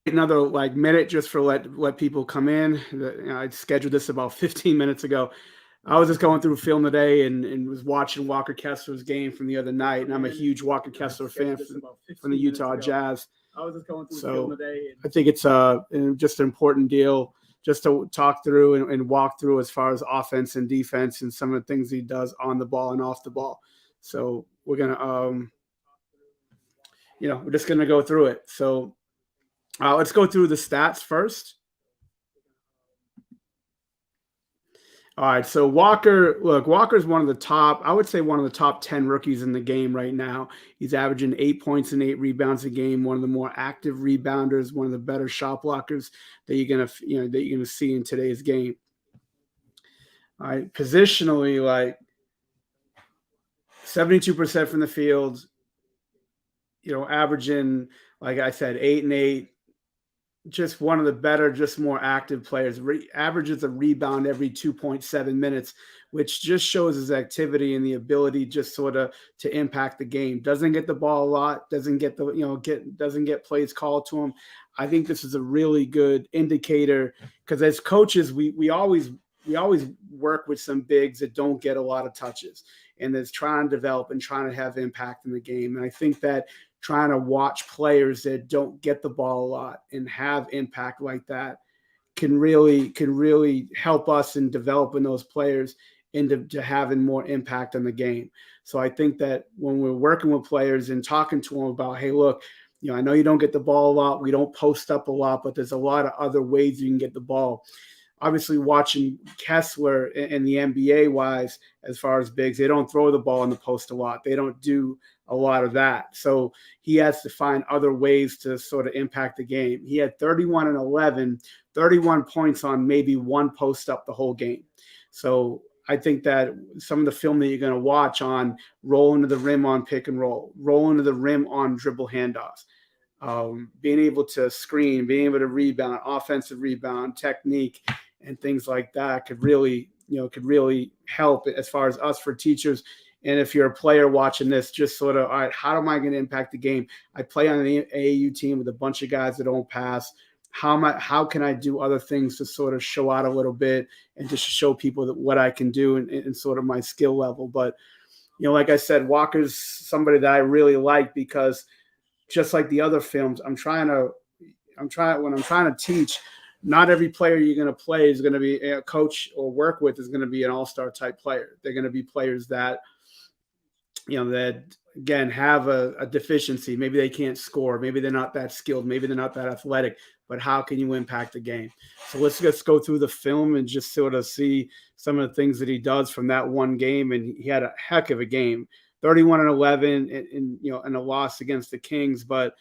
another like minute just for let people come in. I scheduled this about 15 minutes ago. I was just going through film today and was watching Walker Kessler's game from the other night, and I'm a huge Walker Kessler fan from the Utah Jazz. So I think it's just an important deal just to talk through and walk through as far as offense and defense and some of the things he does on the ball and off the ball. So we're gonna we're just gonna go through it. So let's go through the stats first. All right, so Walker's one of the top, I would say one of the top 10 rookies in the game right now. He's averaging 8 points and 8 rebounds a game, one of the more active rebounders, one of the better shot blockers that you're gonna see in today's game. All right, positionally, like 72% from the field, averaging, like I said, 8 and 8, just one of the better, just more active players. Averages a rebound every 2.7 minutes, which just shows his activity and the ability just sort of to impact the game. Doesn't get the ball a lot, doesn't get doesn't get plays called to him. I think this is a really good indicator because as coaches, we always work with some bigs that don't get a lot of touches and that's trying to develop and trying to have impact in the game. And I think that trying to watch players that don't get the ball a lot and have impact like that can really help us in developing those players into to having more impact on the game. So I think that when we're working with players and talking to them about, hey, look, I know you don't get the ball a lot. We don't post up a lot, but there's a lot of other ways you can get the ball. Obviously, watching Kessler in the NBA wise, as far as bigs, they don't throw the ball in the post a lot. They don't do a lot of that. So he has to find other ways to sort of impact the game. He had 31 and 11, 31 points on maybe one post up the whole game. So I think that some of the film that you're going to watch on rolling to the rim on pick and rolling to the rim on dribble handoffs, being able to screen, being able to rebound, offensive rebound, technique, and things like that could really help as far as us for teachers. And if you're a player watching this, just sort of, all right, how am I going to impact the game? I play on the AAU team with a bunch of guys that don't pass. How can I do other things to sort of show out a little bit and just show people that what I can do and sort of my skill level. But, like I said, Walker's somebody that I really like because just like the other films, when I'm trying to teach, not every player you're going to play is going to be a coach or work with is going to be an all-star type player. They're going to be players that, that again have a deficiency. Maybe they can't score. Maybe they're not that skilled. Maybe they're not that athletic. But how can you impact the game? So let's just go through the film and just sort of see some of the things that he does from that one game. And he had a heck of a game, 31 and 11, and a loss against the Kings. But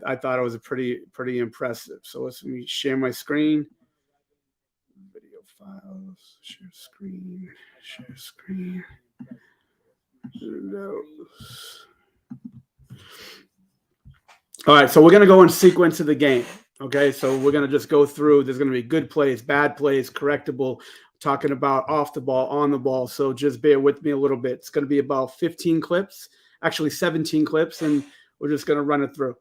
I thought it was a pretty impressive. So let me share my screen. Video files, share screen. All right, so we're going to go in sequence of the game. Okay, so we're going to just go through. There's going to be good plays, bad plays, correctable, talking about off the ball, on the ball. So just bear with me a little bit. It's going to be about 15 clips, actually 17 clips, and we're just going to run it through.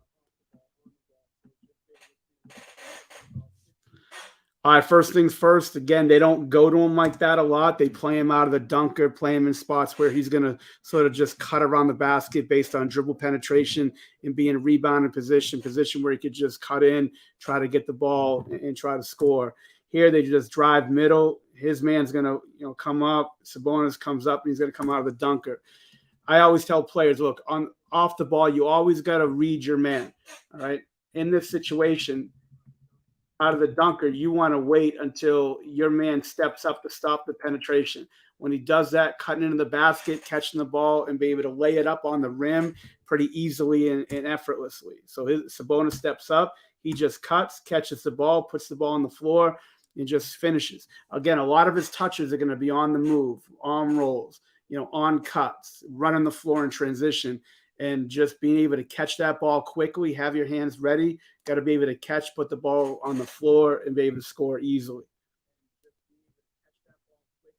All right, first things first. Again, they don't go to him like that a lot. They play him out of the dunker, play him in spots where he's going to sort of just cut around the basket based on dribble penetration and be in rebound position where he could just cut in, try to get the ball and try to score. Here they just drive middle. His man's going to come up. Sabonis comes up and he's going to come out of the dunker. I always tell players, look, off the ball, you always got to read your man. All right, in this situation, out of the dunker, you want to wait until your man steps up to stop the penetration. When he does that, cutting into the basket, catching the ball, and be able to lay it up on the rim pretty easily and effortlessly. So Sabonis steps up, he just cuts, catches the ball, puts the ball on the floor, and just finishes. Again, a lot of his touches are going to be on the move, on rolls, on cuts, running the floor in transition. And just being able to catch that ball quickly, have your hands ready, got to be able to catch, put the ball on the floor, and be able to score easily.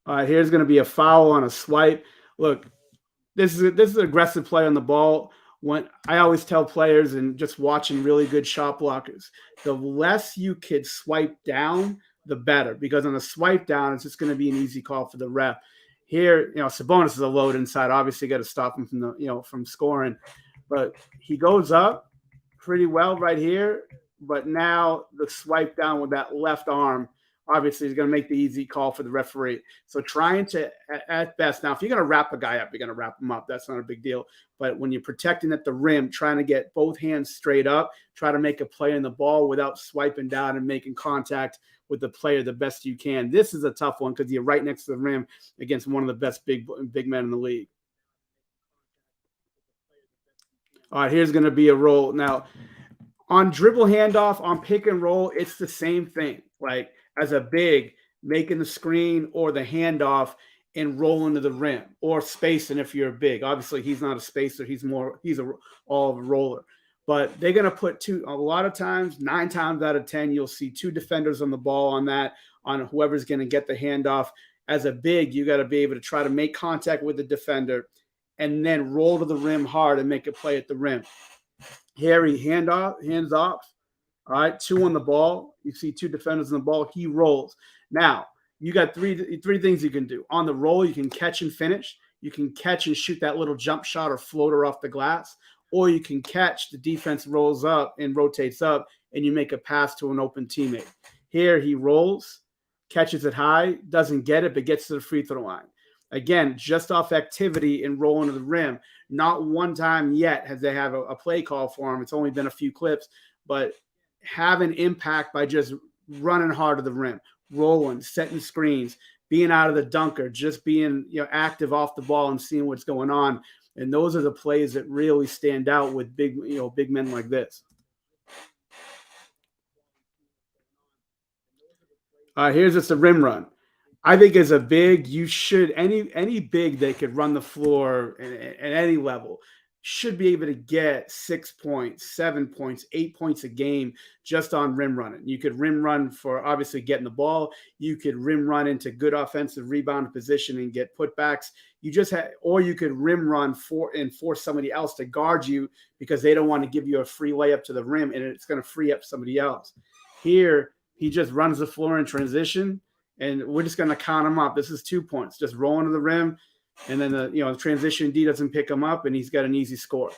All right, here's going to be a foul on a swipe. Look, this is an aggressive play on the ball. when I always tell players and just watching really good shot blockers, the less you could swipe down, the better, because on the swipe down, it's just going to be an easy call for the ref. Here, Sabonis is a load inside. Obviously, got to stop him from from scoring, but he goes up pretty well right here. But now the swipe down with that left arm obviously is going to make the easy call for the referee. So trying to, at best, now if you're going to wrap a guy up, you're going to wrap him up. That's not a big deal. But when you're protecting at the rim, trying to get both hands straight up, try to make a play in the ball without swiping down and making contact with the player the best you can. This is a tough one because you're right next to the rim against one of the best big men in the league. All right, here's going to be a roll. Now, on dribble handoff, on pick and roll, it's the same thing. Like as a big, making the screen or the handoff and rolling to the rim, or spacing if you're a big. Obviously, he's not a spacer. He's all of a roller. But they're going to put a lot of times, 9 times out of 10, you'll see 2 defenders on the ball on whoever's going to get the handoff. As a big, you got to be able to try to make contact with the defender and then roll to the rim hard and make a play at the rim. Here he hands off. All right, 2 on the ball. You see 2 defenders on the ball. He rolls. Now, you got three things you can do. On the roll, you can catch and finish. You can catch and shoot that little jump shot or floater off the glass. Or you can catch, the defense rolls up and rotates up, and you make a pass to an open teammate. Here he rolls, catches it high, doesn't get it, but gets to the free throw line. Again, just off activity and rolling to the rim. Not one time yet has they have a play call for him. It's only been a few clips, but have an impact by just running hard to the rim, rolling, setting screens, being out of the dunker, just being active off the ball and seeing what's going on. And those are the plays that really stand out with big men like this. Here's just a rim run. I think as a big, you should any big that could run the floor at any level should be able to get 6 points, 7 points, 8 points a game just on rim running. You could rim run for obviously getting the ball. You could rim run into good offensive rebound position and get putbacks. Or you could rim run and force somebody else to guard you because they don't want to give you a free layup to the rim and it's going to free up somebody else. Here, he just runs the floor in transition. And we're just going to count him up. This is 2 points, just rolling to the rim. And then the transition D doesn't pick him up and he's got an easy score.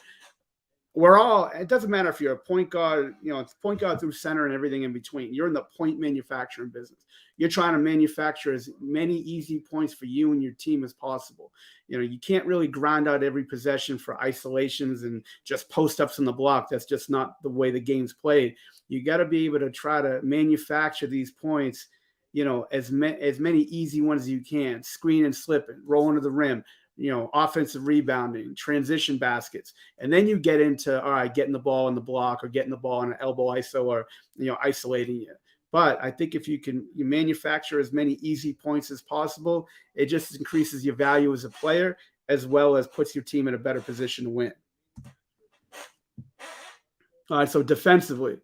It doesn't matter if you're a point guard, it's point guard through center and everything in between. You're in the point manufacturing business. You're trying to manufacture as many easy points for you and your team as possible. You can't really grind out every possession for isolations and just post ups in the block. That's just not the way the game's played. You got to be able to try to manufacture these points, as many easy ones as you can, screen and slipping, rolling to the rim, offensive rebounding, transition baskets. And then you get into, all right, getting the ball in the block or getting the ball in an elbow ISO or, isolating you. But I think if you manufacture as many easy points as possible, it just increases your value as a player as well as puts your team in a better position to win. All right, so defensively.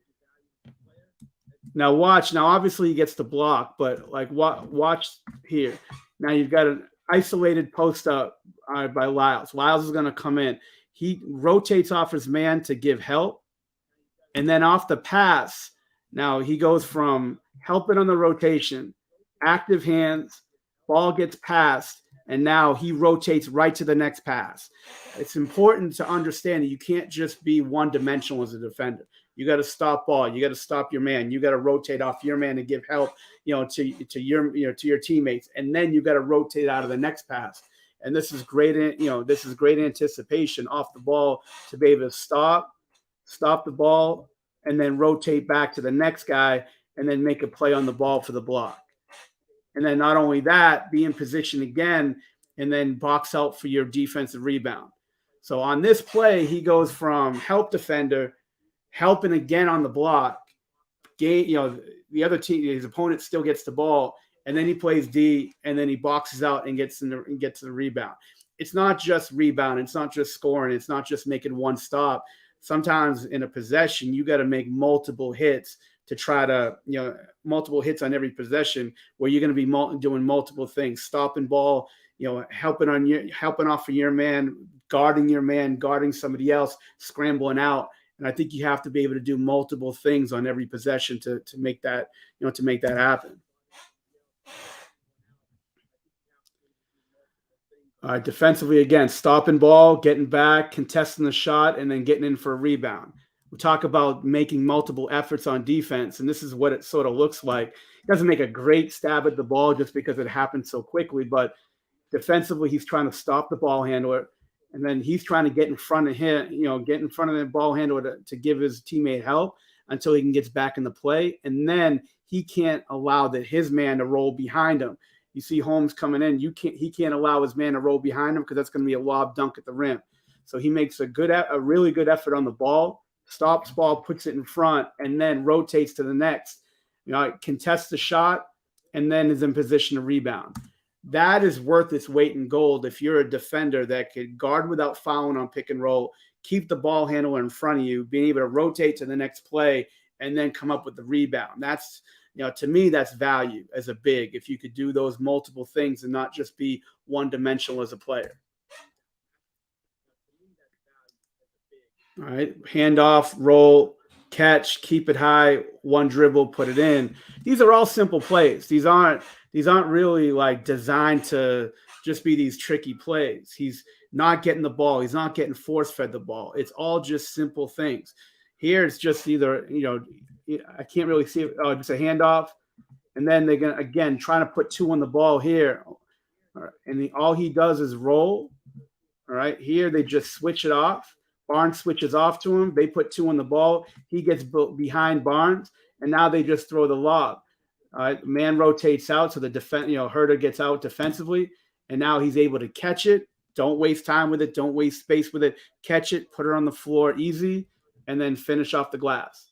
Now watch. Now obviously he gets the block, but watch here. Now you've got an isolated post up by Lyles. Lyles is going to come in. He rotates off his man to give help, and then off the pass. Now he goes from helping on the rotation, active hands, ball gets passed, and now he rotates right to the next pass. It's important to understand that you can't just be one-dimensional as a defender. You got to stop ball. You got to stop your man. You got to rotate off your man to give help, to your teammates, and then you got to rotate out of the next pass. And this is great. This is great anticipation off the ball to be able to stop the ball, and then rotate back to the next guy, and then make a play on the ball for the block. And then not only that, be in position again, and then box out for your defensive rebound. So on this play, he goes from help defender, helping again on the block. The other team, his opponent still gets the ball, and then he plays D, and then he boxes out and gets to the rebound. It's not just rebound. It's not just scoring. It's not just making one stop. Sometimes in a possession, you got to make multiple hits to try to, multiple hits on every possession where you're going to be doing multiple things, stopping ball, helping off for your man, guarding somebody else, scrambling out. And I think you have to be able to do multiple things on every possession to make that happen. Defensively, again, stopping ball, getting back, contesting the shot, and then getting in for a rebound. We talk about making multiple efforts on defense, and this is what it sort of looks like. He doesn't make a great stab at the ball just because it happened so quickly, but defensively, he's trying to stop the ball handler, and then he's trying to get in front of him, get in front of the ball handler to give his teammate help until he can get back in the play, and then he can't allow his man to roll behind him. You see Holmes coming in, he can't allow his man to roll behind him because that's going to be a lob dunk at the rim. So he makes a really good effort on the ball, stops ball, puts it in front, and then rotates to the next. Contests the shot, and then is in position to rebound. That is worth its weight in gold if you're a defender that could guard without fouling on pick and roll, keep the ball handler in front of you, being able to rotate to the next play, and then come up with the rebound. That's, to me, that's value as a big, if you could do those multiple things and not just be one-dimensional as a player. All right, handoff, roll, catch, keep it high, one dribble, put it in. These are all simple plays. These aren't really like designed to just be these tricky plays. He's not getting the ball. He's not getting force-fed the ball. It's all just simple things. Here it's just either, I can't really see it. Oh, just a handoff. And then they're going to, again, trying to put two on the ball here. All right. And all he does is roll. All right. Here they just switch it off. Barnes switches off to him. They put two on the ball. He gets behind Barnes. And now they just throw the lob. All right. Man rotates out. So the Herder gets out defensively. And now he's able to catch it. Don't waste time with it. Don't waste space with it. Catch it. Put it on the floor easy. And then finish off the glass.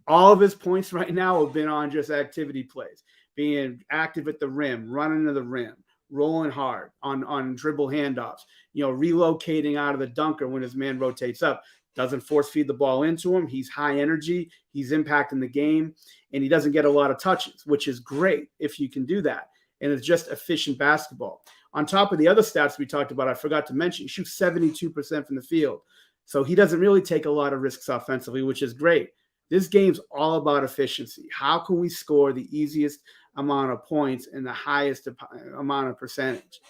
All of his points right now have been on just activity plays, being active at the rim, running to the rim, rolling hard on dribble handoffs, relocating out of the dunker when his man rotates up. Doesn't force feed the ball into him. He's high energy. He's impacting the game, and he doesn't get a lot of touches, which is great if you can do that. And it's just efficient basketball. On top of the other stats we talked about, I forgot to mention, he shoots 72% from the field. So he doesn't really take a lot of risks offensively, which is great. This game's all about efficiency. How can we score the easiest amount of points and the highest amount of percentage?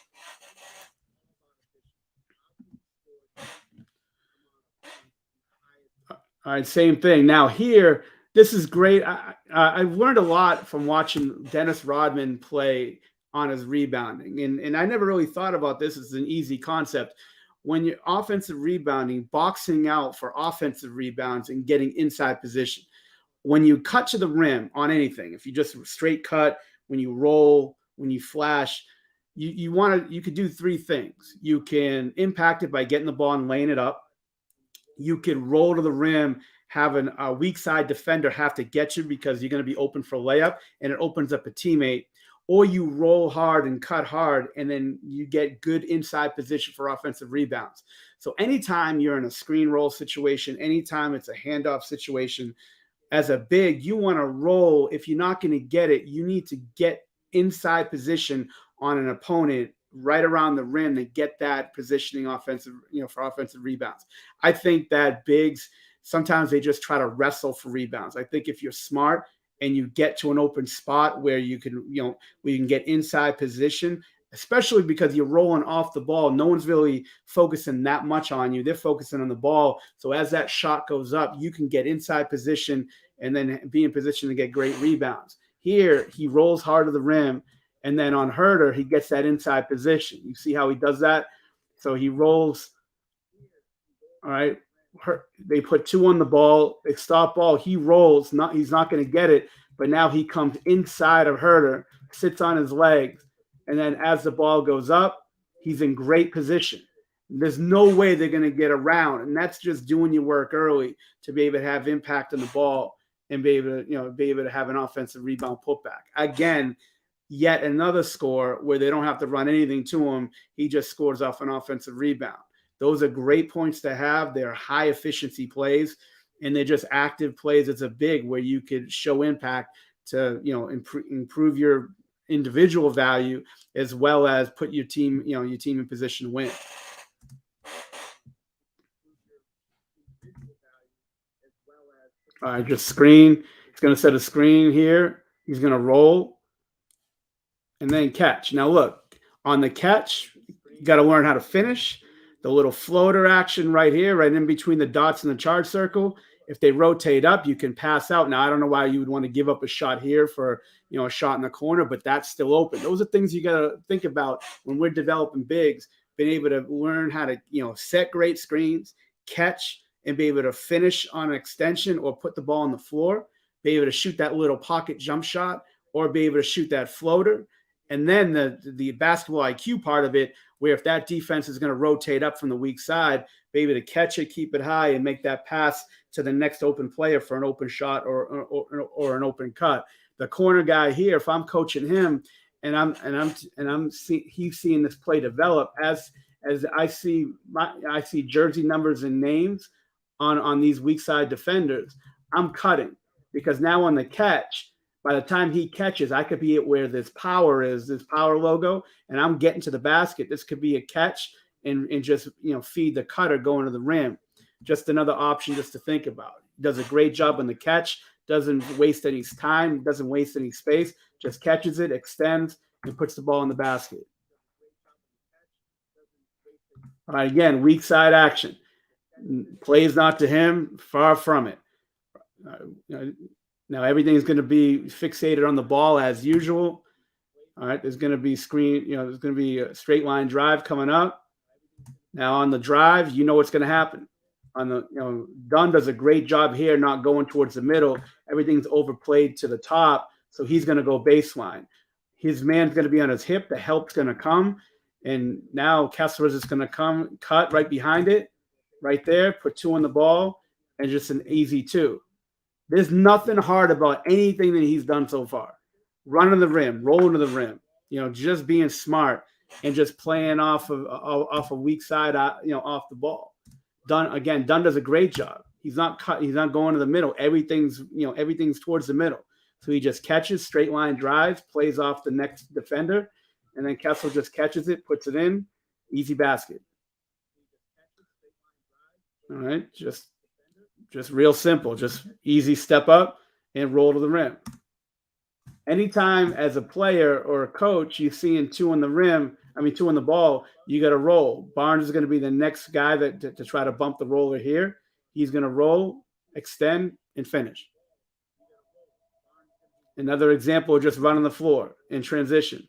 All right, same thing. Now here, this is great. I've learned a lot from watching Dennis Rodman play on his rebounding. And I never really thought about this as an easy concept. When you're offensive rebounding, boxing out for offensive rebounds and getting inside position. When you cut to the rim on anything, if you just straight cut, when you roll, when you flash, you could do three things. You can impact it by getting the ball and laying it up. You can roll to the rim, having a weak side defender have to get you because you're going to be open for layup, and it opens up a teammate. Or you roll hard and cut hard, and then you get good inside position for offensive rebounds. So anytime you're in a screen roll situation, anytime it's a handoff situation, as a big, you want to roll. If you're not going to get it, you need to get inside position on an opponent right around the rim to get that positioning for offensive rebounds. I think that bigs, sometimes they just try to wrestle for rebounds. I think if you're smart, and you get to an open spot where you can, where you can get inside position, especially because you're rolling off the ball. No one's really focusing that much on you. They're focusing on the ball. So as that shot goes up, you can get inside position and then be in position to get great rebounds. Here, he rolls hard to the rim, and then on Herder, he gets that inside position. You see how he does that? So he rolls, all right. They put two on the ball. They stop ball. He rolls. He's not going to get it. But now he comes inside of Herder, sits on his legs, and then as the ball goes up, he's in great position. There's no way they're going to get around, and that's just doing your work early to be able to have impact on the ball and be able to have an offensive rebound putback. Again, yet another score where they don't have to run anything to him. He just scores off an offensive rebound. Those are great points to have. They're high efficiency plays, and they're just active plays. It's a big where you could show impact to, improve your individual value as well as put your team in position to win. All right, just screen. He's going to set a screen here. He's going to roll and then catch. Now look, on the catch, you got to learn how to finish. The little floater action right here, right in between the dots in the charge circle. If they rotate up, you can pass out. Now, I don't know why you would want to give up a shot here for, a shot in the corner, but that's still open. Those are things you got to think about when we're developing bigs, being able to learn how to, set great screens, catch, and be able to finish on an extension or put the ball on the floor, be able to shoot that little pocket jump shot or be able to shoot that floater. And then the basketball IQ part of it, where if that defense is going to rotate up from the weak side, be able to catch it, keep it high, and make that pass to the next open player for an open shot or an open cut. The corner guy here, if I'm coaching him and he's seeing this play develop as I see jersey numbers and names on these weak side defenders, I'm cutting, because now on the catch, by the time he catches, I could be at where this power logo, and I'm getting to the basket. This could be a catch and just, feed the cutter going to the rim. Just another option just to think about. Does a great job on the catch, doesn't waste any time, doesn't waste any space, just catches it, extends, and puts the ball in the basket. All right, again, weak side action. Plays not to him, far from it. Now everything's going to be fixated on the ball as usual. All right, there's going to be there's going to be a straight line drive coming up. Now on the drive, what's going to happen. Dunn does a great job here, not going towards the middle. Everything's overplayed to the top, so he's going to go baseline. His man's going to be on his hip. The help's going to come, and now Kessler is just going to come, cut right behind it, right there, put two on the ball, and just an easy two. There's nothing hard about anything that he's done so far. Running the rim, rolling to the rim, just being smart and just playing off a weak side, off the ball. Dunn does a great job. He's not going to the middle. Everything's towards the middle. So he just catches, straight line drives, plays off the next defender, and then Kessler just catches it, puts it in, easy basket. All right, just real simple, just easy step up and roll to the rim. Anytime as a player or a coach, you're seeing two on the ball, you got to roll. Barnes is going to be the next guy to try to bump the roller here. He's going to roll, extend, and finish. Another example of just running the floor in transition.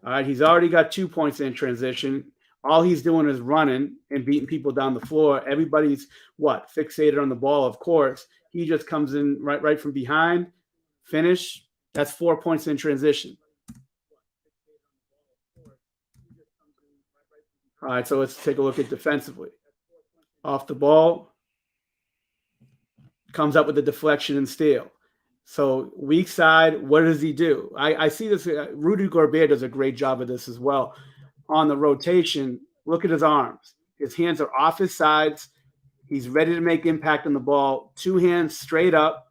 All right, he's already got 2 points in transition. All he's doing is running and beating people down the floor. Everybody's fixated on the ball, of course. He just comes in right from behind, finish. That's 4 points in transition. All right, so let's take a look at defensively. Off the ball, comes up with a deflection and steal. So weak side, what does he do? I see this. Rudy Gobert does a great job of this as well. On the rotation, look at his arms. His hands are off his sides. He's ready to make impact on the ball. Two hands straight up.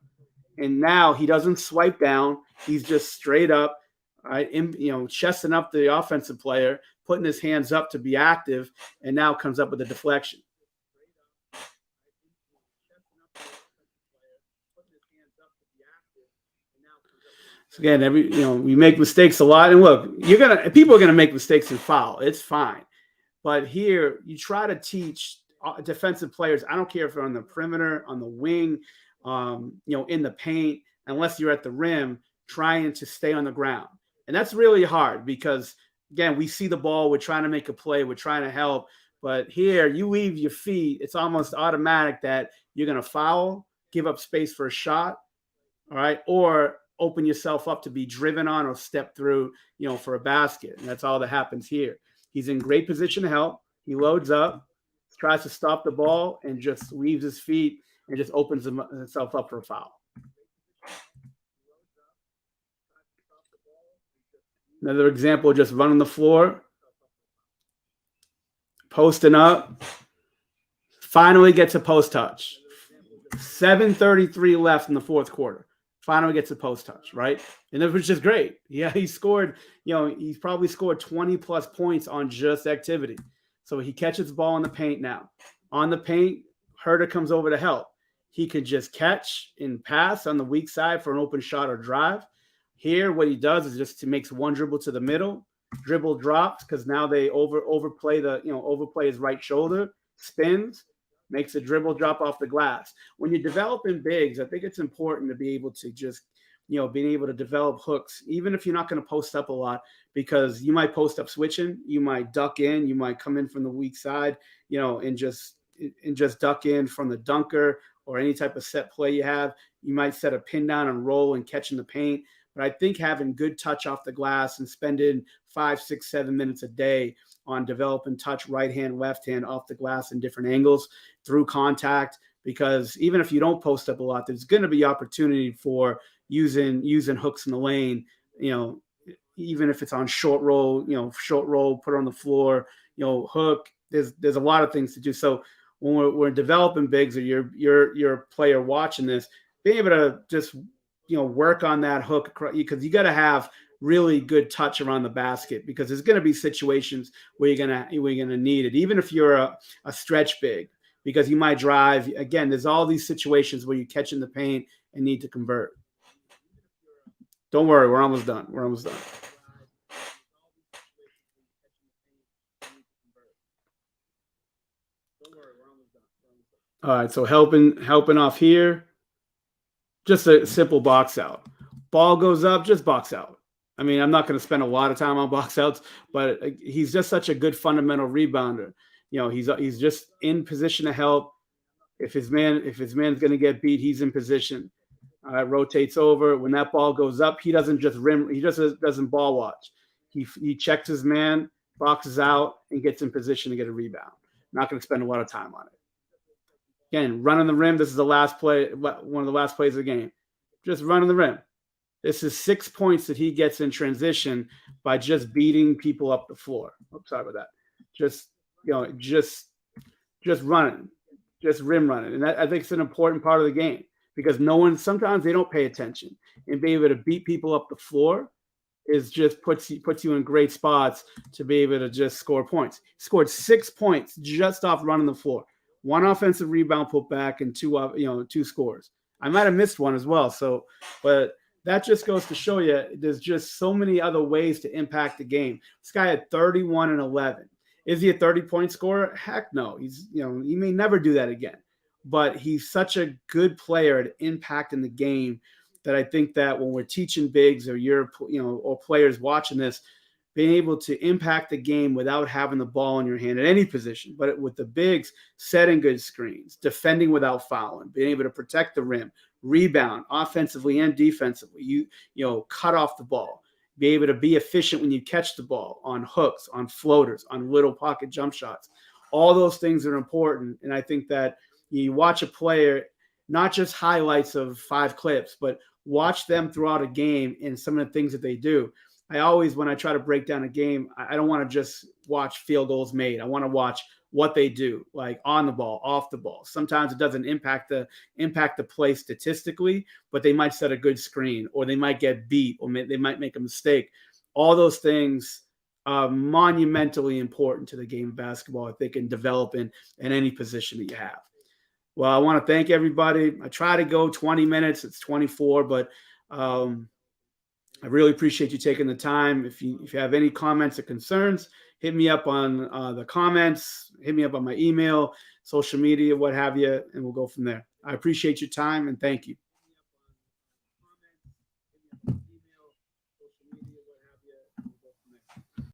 And now he doesn't swipe down. He's just straight up, right? Chesting up the offensive player, putting his hands up to be active, and now comes up with a deflection. So again, we make mistakes a lot, and look, people are gonna make mistakes and foul. It's fine, but here you try to teach defensive players. I don't care if they're on the perimeter, on the wing, in the paint, unless you're at the rim, trying to stay on the ground, and that's really hard because again, we see the ball, we're trying to make a play, we're trying to help, but here you leave your feet. It's almost automatic that you're gonna foul, give up space for a shot, all right, or open yourself up to be driven on or step through, for a basket. And that's all that happens here. He's in great position to help. He loads up, tries to stop the ball, and just leaves his feet and just opens himself up for a foul. Another example, just running the floor, posting up, finally gets a post touch. 7:33 left in the fourth quarter. finally gets a post touch, right? And it was just great. Yeah, he scored, he's probably scored 20 plus points on just activity. So he catches the ball in the paint now. On the paint, Herter comes over to help. He could just catch and pass on the weak side for an open shot or drive. Here, what he does is just he makes one dribble to the middle, dribble drops because now they overplay his right shoulder, spins, makes a dribble drop off the glass. When you're developing bigs, I think it's important to be able to just, being able to develop hooks, even if you're not going to post up a lot, because you might post up switching, you might duck in, you might come in from the weak side, and just duck in from the dunker or any type of set play you have. You might set a pin down and roll and catch in the paint. But I think having good touch off the glass and spending 5, 6, 7 minutes a day on developing touch, right hand, left hand off the glass in different angles through contact, because even if you don't post up a lot, there's going to be opportunity for using hooks in the lane, even if it's on short roll, put it on the floor, hook. There's a lot of things to do. So when we're developing bigs, or you're a player watching this, being able to just work on that hook, because you got to have really good touch around the basket, because there's going to be situations where you're gonna need it, even if you're a stretch big, because you might drive. Again, there's all these situations where you catch in the paint and need to convert. Don't worry, we're almost done. All right, so helping off here. Just a simple box out. Ball goes up, just box out. I mean, I'm not going to spend a lot of time on box outs, but he's just such a good fundamental rebounder. He's just in position to help. If his man's going to get beat, he's in position. Rotates over. When that ball goes up, he doesn't just rim. He just doesn't ball watch. He checks his man, boxes out, and gets in position to get a rebound. Not going to spend a lot of time on it. Again, running the rim. This is the last play, one of the last plays of the game. Just running the rim. This is 6 points that he gets in transition by just beating people up the floor. Oops, sorry about that. Just running, just rim running. And that, I think, it's an important part of the game, because sometimes they don't pay attention, and being able to beat people up the floor is just puts you in great spots to be able to just score points. He scored 6 points just off running the floor. 1 offensive rebound put back and 2 scores. I might have missed one as well. So, but that just goes to show you there's just so many other ways to impact the game. This guy had 31 and 11. Is he a 30-point scorer? Heck no. He may never do that again. But he's such a good player at impacting the game that I think that when we're teaching bigs, or or players watching this, being able to impact the game without having the ball in your hand at any position, but with the bigs, setting good screens, defending without fouling, being able to protect the rim, rebound offensively and defensively, cut off the ball, be able to be efficient when you catch the ball on hooks, on floaters, on little pocket jump shots. All those things are important. And I think that you watch a player, not just highlights of 5 clips, but watch them throughout a game and some of the things that they do. I always, when I try to break down a game, I don't want to just watch field goals made. I want to watch what they do, like on the ball, off the ball. Sometimes it doesn't impact the play statistically, but they might set a good screen, or they might get beat, or they might make a mistake. All those things are monumentally important to the game of basketball, I think, in developing in any position that you have. Well, I want to thank everybody. I try to go 20 minutes. It's 24, but I really appreciate you taking the time. If you have any comments or concerns, hit me up on the comments, hit me up on my email, social media, what have you, and we'll go from there. I appreciate your time, and thank you.